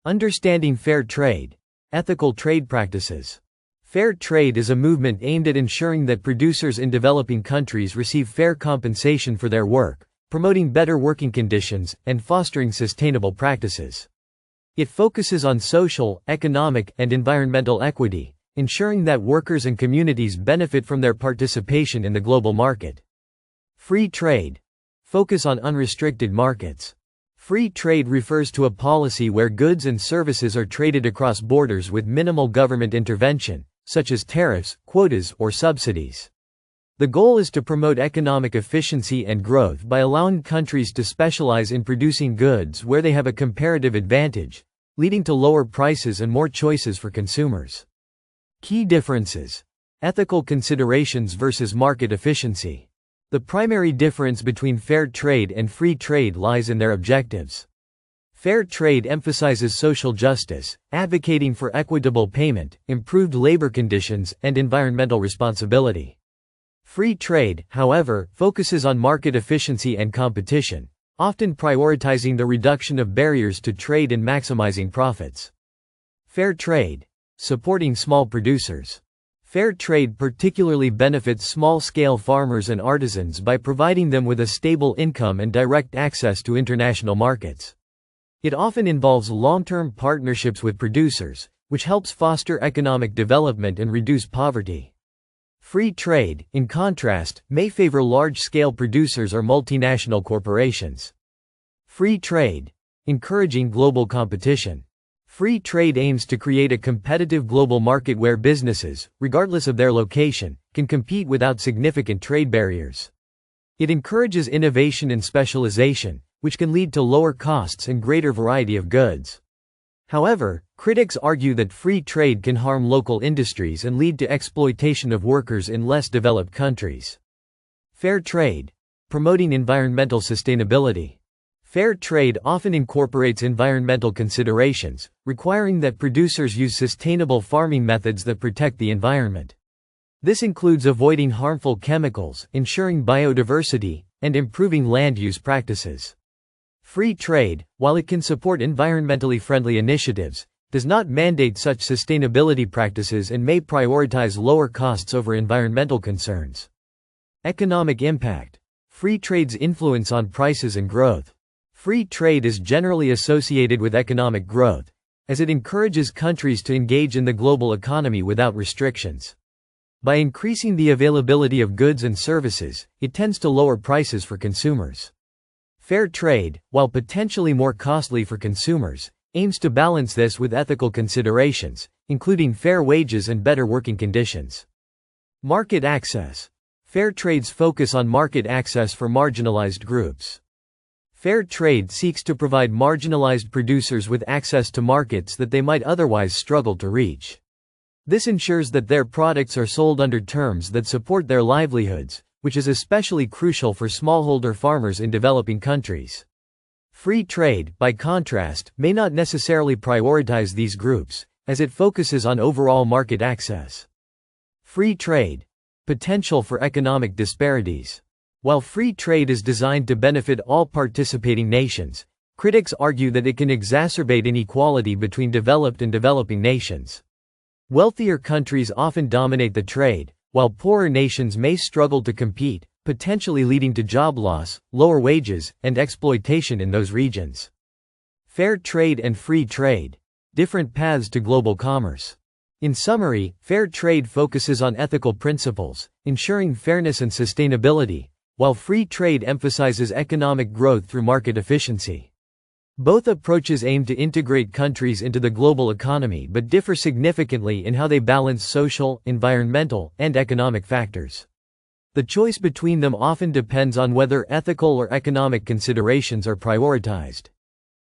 Understanding fair trade. Ethical trade practices. Fair trade is a movement aimed at ensuring that producers in developing countries receive fair compensation for their work, promoting better working conditions, and fostering sustainable practices. It focuses on social, economic, and environmental equity, ensuring that workers and communities benefit from their participation in the global market. Free trade. Focus on unrestricted markets. Free trade refers to a policy where goods and services are traded across borders with minimal government intervention, such as tariffs, quotas, or subsidies. The goal is to promote economic efficiency and growth by allowing countries to specialize in producing goods where they have a comparative advantage, leading to lower prices and more choices for consumers. Key differences. Ethical considerations versus market efficiency. The primary difference between fair trade and free trade lies in their objectives. Fair trade emphasizes social justice, advocating for equitable payment, improved labor conditions, and environmental responsibility. Free trade, however, focuses on market efficiency and competition, often prioritizing the reduction of barriers to trade and maximizing profits. Fair trade. Supporting small producers. Fair trade particularly benefits small-scale farmers and artisans by providing them with a stable income and direct access to international markets. It often involves long-term partnerships with producers, which helps foster economic development and reduce poverty. Free trade, in contrast, may favor large-scale producers or multinational corporations. Free trade. Encouraging global competition. Free trade aims to create a competitive global market where businesses, regardless of their location, can compete without significant trade barriers. It encourages innovation and specialization, which can lead to lower costs and greater variety of goods. However, critics argue that free trade can harm local industries and lead to exploitation of workers in less developed countries. Fair trade. Promoting environmental sustainability. Fair trade often incorporates environmental considerations, requiring that producers use sustainable farming methods that protect the environment. This includes avoiding harmful chemicals, ensuring biodiversity, and improving land use practices. Free trade, while it can support environmentally friendly initiatives, does not mandate such sustainability practices and may prioritize lower costs over environmental concerns. Economic impact. Free trade's influence on prices and growth. Free trade is generally associated with economic growth, as it encourages countries to engage in the global economy without restrictions. By increasing the availability of goods and services, it tends to lower prices for consumers. Fair trade, while potentially more costly for consumers, aims to balance this with ethical considerations, including fair wages and better working conditions. Market access. Fair trade's focus on market access for marginalized groups. Fair trade seeks to provide marginalized producers with access to markets that they might otherwise struggle to reach. This ensures that their products are sold under terms that support their livelihoods, which is especially crucial for smallholder farmers in developing countries. Free trade, by contrast, may not necessarily prioritize these groups, as it focuses on overall market access. Free trade. Potential for economic disparities. While free trade is designed to benefit all participating nations, critics argue that it can exacerbate inequality between developed and developing nations. Wealthier countries often dominate the trade, while poorer nations may struggle to compete, potentially leading to job loss, lower wages, and exploitation in those regions. Fair trade and free trade. Different paths to global commerce. In summary, fair trade focuses on ethical principles, ensuring fairness and sustainability, while free trade emphasizes economic growth through market efficiency. Both approaches aim to integrate countries into the global economy but differ significantly in how they balance social, environmental, and economic factors. The choice between them often depends on whether ethical or economic considerations are prioritized.